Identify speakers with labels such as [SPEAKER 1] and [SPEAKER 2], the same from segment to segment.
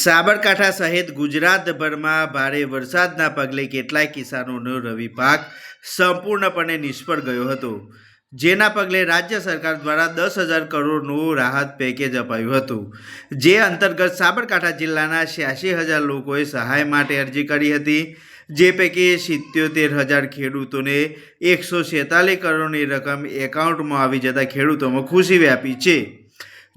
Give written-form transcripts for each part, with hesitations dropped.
[SPEAKER 1] સાબરકાંઠા સહિત ગુજરાતભરમાં ભારે વરસાદના પગલે કેટલાય કિસાનોનો રવિ પાક સંપૂર્ણપણે નિષ્ફળ ગયો હતો, જેના પગલે રાજ્ય સરકાર દ્વારા 10,000 કરોડનું રાહત પેકેજ અપાયું હતું, જે અંતર્ગત સાબરકાંઠા જિલ્લાના 86,000 લોકોએ સહાય માટે અરજી કરી હતી, જે પૈકી 77,000 ખેડૂતોને 146 કરોડની રકમ એકાઉન્ટમાં આવી જતા ખેડૂતોમાં ખુશી વ્યાપી છે।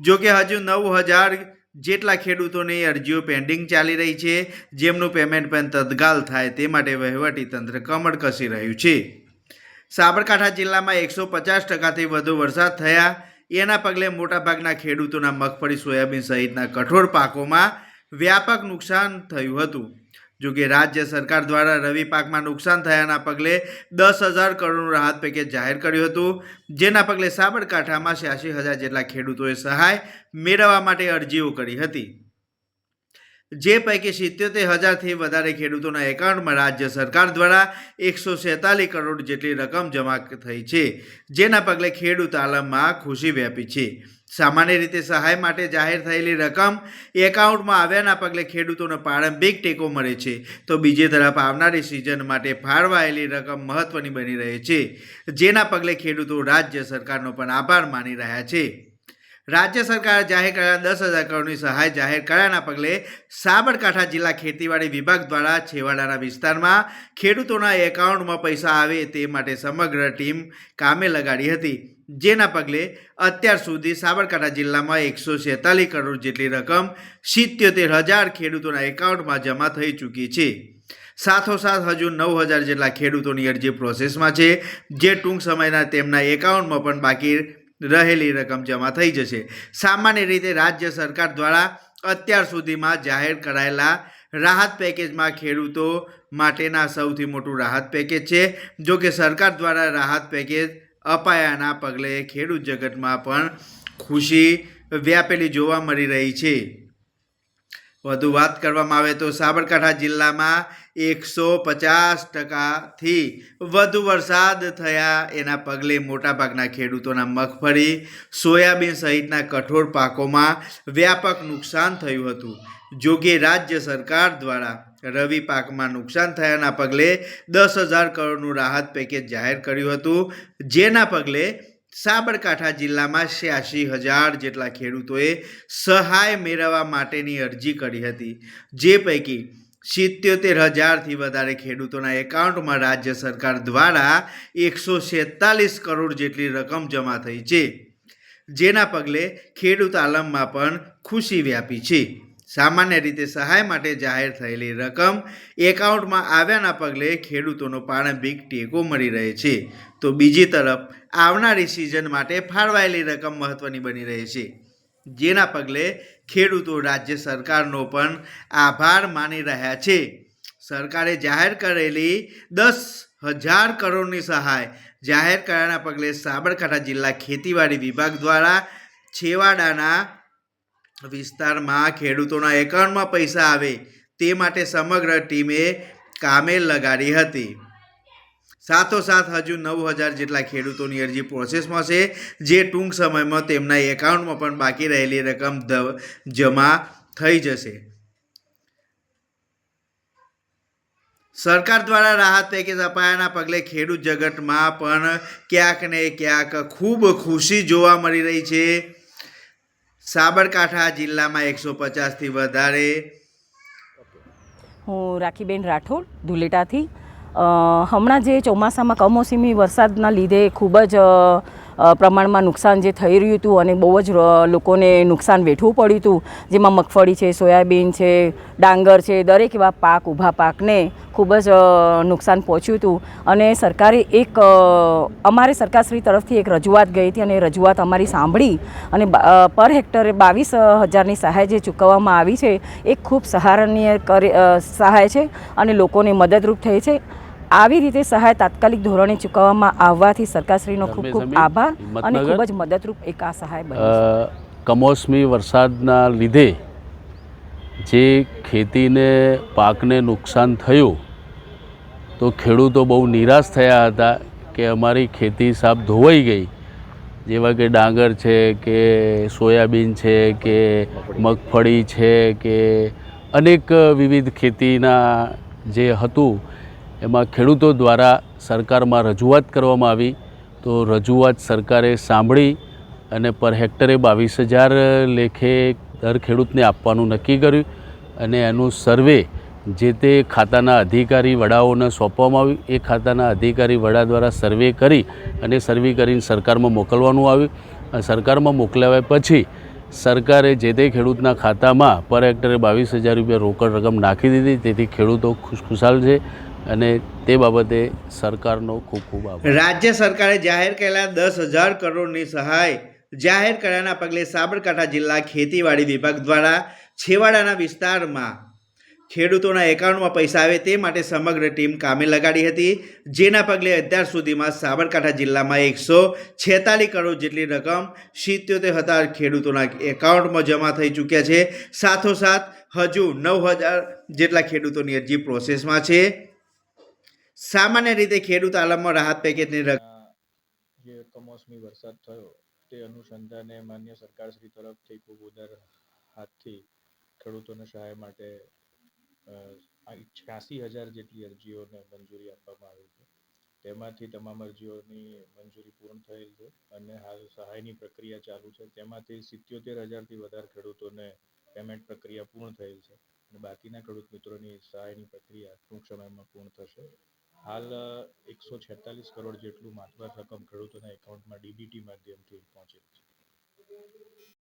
[SPEAKER 1] જોકે હજુ 9,000 જેટલા ખેડૂતોની અરજીઓ પેન્ડિંગ ચાલી રહી છે, જેમનું પેમેન્ટ પણ તત્કાલ થાય તે માટે વહીવટીતંત્ર કમર કસી રહ્યું છે। સાબરકાંઠા જિલ્લામાં 150%થી વધુ વરસાદ થયા, એના પગલે મોટાભાગના ખેડૂતોના મગફળી, સોયાબીન સહિતના કઠોળ પાકોમાં વ્યાપક નુકસાન થયું હતું। જોકે રાજ્ય સરકાર દ્વારા રવિ પાકમાં નુકસાન થયાના પગલે 10,000 કરોડનું રાહત પેકેજ જાહેર કર્યું હતું, જેના પગલે સાબરકાંઠામાં 86,000 જેટલા ખેડૂતોએ સહાય મેળવવા માટે અરજીઓ કરી હતી, જે પૈકી 77,000થી વધારે ખેડૂતોના એકાઉન્ટમાં રાજ્ય સરકાર દ્વારા 146 કરોડ જેટલી રકમ જમા થઈ છે, જેના પગલે ખેડૂત આલમમાં ખુશી વ્યાપી છે। સામાન્ય રીતે સહાય માટે જાહેર થયેલી રકમ એકાઉન્ટમાં આવ્યાના પગલે ખેડૂતોને પ્રારંભિક ટેકો મળે છે, તો બીજી તરફ આવનારી સિઝન માટે ફાળવાયેલી રકમ મહત્વની બની રહે છે, જેના પગલે ખેડૂતો રાજ્ય સરકારનો પણ આભાર માની રહ્યા છે। રાજ્ય સરકારે જાહેર કરેલા 10,000 કરોડની સહાય જાહેર કર્યાના પગલે સાબરકાંઠા જિલ્લા ખેતીવાડી વિભાગ દ્વારા છેવાડાના વિસ્તારમાં ખેડૂતોના એકાઉન્ટમાં પૈસા આવે તે માટે સમગ્ર ટીમ કામે લગાડી હતી, જેના પગલે અત્યાર સુધી સાબરકાંઠા જિલ્લામાં 146 કરોડ જેટલી રકમ 77,000 ખેડૂતોના એકાઉન્ટમાં જમા થઈ ચૂકી છે। સાથોસાથ હજુ 9,000 જેટલા ખેડૂતોની અરજી પ્રોસેસમાં છે, જે ટૂંક સમયના તેમના એકાઉન્ટમાં પણ બાકી રહેલી રકમ જમા થઈ જશે। સામાન્ય રીતે રાજ્ય સરકાર દ્વારા અત્યાર સુધીમાં જાહેર કરાયેલા રાહત પેકેજમાં ખેડૂતો માટેના સૌથી મોટું રાહત પેકેજ છે। જો કે સરકાર દ્વારા રાહત પેકેજ અપાયાના પગલે ખેડૂત જગતમાં પણ ખુશી વ્યાપેલી જોવા મળી રહી છે। વધુ વાત કરવામાં આવે તો સાબરકાંઠા જિલ્લામાં 150%થી વધુ વરસાદ થયા, એના પગલે મોટાભાગના ખેડૂતોના મગફળી, સોયાબીન સહિતના કઠોળ પાકોમાં વ્યાપક નુકસાન થયું હતું। જોકે રાજ્ય સરકાર દ્વારા રવિ પાકમાં નુકસાન થયાના પગલે 10,000 કરોડનું રાહત પેકેજ જાહેર કર્યું હતું, જેના પગલે સાબરકાંઠા જિલ્લામાં 86,000 જેટલા ખેડૂતોએ સહાય મેળવવા માટેની અરજી કરી હતી, જે પૈકી 77,000થી વધારે ખેડૂતોના એકાઉન્ટમાં રાજ્ય સરકાર દ્વારા 146 કરોડ જેટલી રકમ જમા થઈ છે, જેના પગલે ખેડૂત આલમમાં પણ ખુશી વ્યાપી છે। સામાન્ય રીતે સહાય માટે જાહેર થયેલી રકમ એકાઉન્ટમાં આવ્યાના પગલે ખેડૂતોનો પ્રારંભિક ટેકો મળી રહે છે, તો બીજી તરફ આવનારી સિઝન માટે ફાળવાયેલી રકમ મહત્વની બની રહે છે, જેના પગલે ખેડૂતો રાજ્ય સરકારનો પણ આભાર માની રહ્યા છે। સરકારે જાહેર કરેલી 10,000 કરોડની સહાય જાહેર કર્યાના પગલે સાબરકાંઠા જિલ્લા ખેતીવાડી વિભાગ દ્વારા છેવાડાના વિસ્તારમાં ખેડૂતોના એકાઉન્ટમાં પૈસા આવે તે માટે સમગ્ર ટીમે કામે લગાડી હતી। સાથોસાથ હજુ 9,000 જેટલા ખેડૂતોની અરજી પ્રોસેસમાં છે, જે ટૂંક સમયમાં તેમના એકાઉન્ટમાં પણ બાકી રહેલી રકમ જમા થઈ જશે। સરકાર દ્વારા રાહત પેકેજ અપાયાના પગલે ખેડૂત જગતમાં પણ ક્યાંક ને ક્યાંક ખૂબ ખુશી જોવા મળી રહી છે। સાબરકાંઠા જિલ્લામાં 150થી વધારે।
[SPEAKER 2] હું રાખીબેન રાઠોડ ધુલેટાથી। હમણાં જે ચોમાસામાં કમોસમી વરસાદના લીધે ખૂબ જ પ્રમાણમાં નુકસાન જે થઈ રહ્યું હતું અને બહુ જ લોકોને નુકસાન વેઠવું પડ્યું હતું, જેમાં મગફળી છે, સોયાબીન છે, ડાંગર છે, દરેક એવા પાક, ઊભા પાકને ખૂબ જ નુકસાન પહોંચ્યું હતું। અને સરકારે અમારે સરકારશ્રી તરફથી એક રજૂઆત ગઈ હતી અને રજૂઆત અમારી સાંભળી અને પર હેક્ટરે 22,000ની સહાય જે ચૂકવવામાં આવી છે એ ખૂબ સહારનીય સહાય છે અને લોકોને મદદરૂપ થઈ છે। આવી રીતે સહાય તાત્કાલિક ધોરણે ચૂકવવામાં આવવાથી સરકારશ્રીનો ખૂબ ખૂબ આભાર અને ખૂબ જ મદદરૂપ એક આ સહાય બની છે।
[SPEAKER 3] કમોસમી વરસાદના લીધે જે ખેતીને પાકને નુકસાન થયું તો ખેડૂતો બહુ નિરાશ થયા હતા કે અમારી ખેતી સાફ ધોવાઈ ગઈ, જેવા કે ડાંગર છે કે સોયાબીન છે કે મગફળી છે કે અનેક વિવિધ ખેતીના જે હતું એમાં ખેડૂતો દ્વારા સરકારમાં રજૂઆત કરવામાં આવી, તો રજૂઆત સરકારે સાંભળી અને પર હેક્ટરે 22,000 લેખે દર ખેડૂતને આપવાનું નક્કી કર્યું અને એનું સર્વે જે તે ખાતાના અધિકારી વડાઓને સોંપવામાં આવ્યું. એ ખાતાના અધિકારી વડા દ્વારા સર્વે કરી અને સર્વે કરીને સરકારમાં મોકલવાનું આવ્યું. સરકારમાં મોકલાવ્યા પછી સરકારે જે તે ખેડૂતના ખાતામાં પર હેક્ટરે 22,000 રૂપિયા રોકડ રકમ નાખી દીધી. તેથી ખેડૂતો ખુશખુશાલ છે અને તે બાબતે સરકારનો ખૂબ ખૂબ આભાર.
[SPEAKER 1] રાજ્ય સરકારે જાહેર કરેલા 10,000 કરોડની સહાય જાહેર કર્યાના પગલે સાબરકાંઠા જિલ્લા ખેતીવાડી વિભાગ દ્વારા છેવાડાના વિસ્તારમાં ખેડૂતોના એકાઉન્ટમાં પૈસા આવે તે માટે સમગ્ર ટીમ કામે લગાડી હતી, જેના પગલે અત્યાર સુધીમાં સાબરકાંઠા જિલ્લામાં 146 કરોડ જેટલી રકમ 77,000 ખેડૂતોના એકાઉન્ટમાં જમા થઈ ચૂક્યા છે. સાથોસાથ હજુ 9,000 જેટલા ખેડૂતોની અરજી પ્રોસેસમાં છે. સામાન્ય રીતે ખેડૂત આલમમાં રાહત પેકેજની રકમ
[SPEAKER 4] જે કમોસમી વરસાદ થયો તે અનુસંધાને માન્ય સરકારશ્રી તરફથી ખૂબ ઉદાર હાથથી ખેડૂતોને સહાય માટે 86,000 જેટલી અરજીઓને મંજૂરી આપવામાં આવી છે. તેમાંથી તમામ અરજીઓની મંજૂરી પૂર્ણ થયેલ છે અને હાલ સહાયની પ્રક્રિયા ચાલુ છે. તેમાંથી 77,000થી વધારે ખેડૂતોને પેમેન્ટ પ્રક્રિયા પૂર્ણ થયેલ છે અને બાકીના ખેડૂત મિત્રોની સહાયની પ્રક્રિયા ટૂંક સમયમાં પૂર્ણ થશે. હાલ 146 કરોડ જેટલું માતબર રકમ ખેડૂતોના એકાઉન્ટમાં ડીબીટી માધ્યમથી પહોંચેલી છે.